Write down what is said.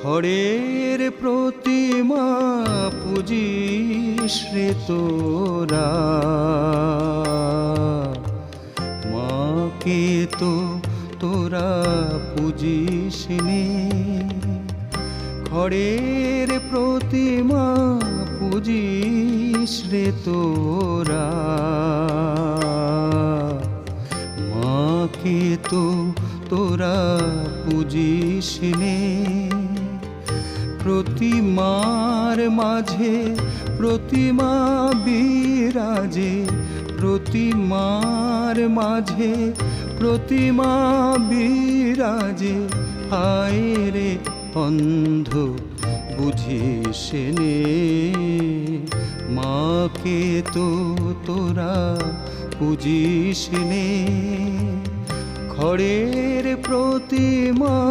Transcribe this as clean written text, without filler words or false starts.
খড়ের প্রতিমা পূজিস রে তোরা, মাকে তো তোরা পূজিস নে। খড়ের প্রতিমা পূজিস রে তোরা, মাকে তো তোরা পূজিস নে। প্রতিমার মাঝে প্রতিমা বিরাজে, প্রতিমার মাঝে প্রতিমা বিরাজে। হায় রে অন্ধ বুঝিস নে, মাকে তো তোরা পূজিস নে। খড়ের প্রতিমা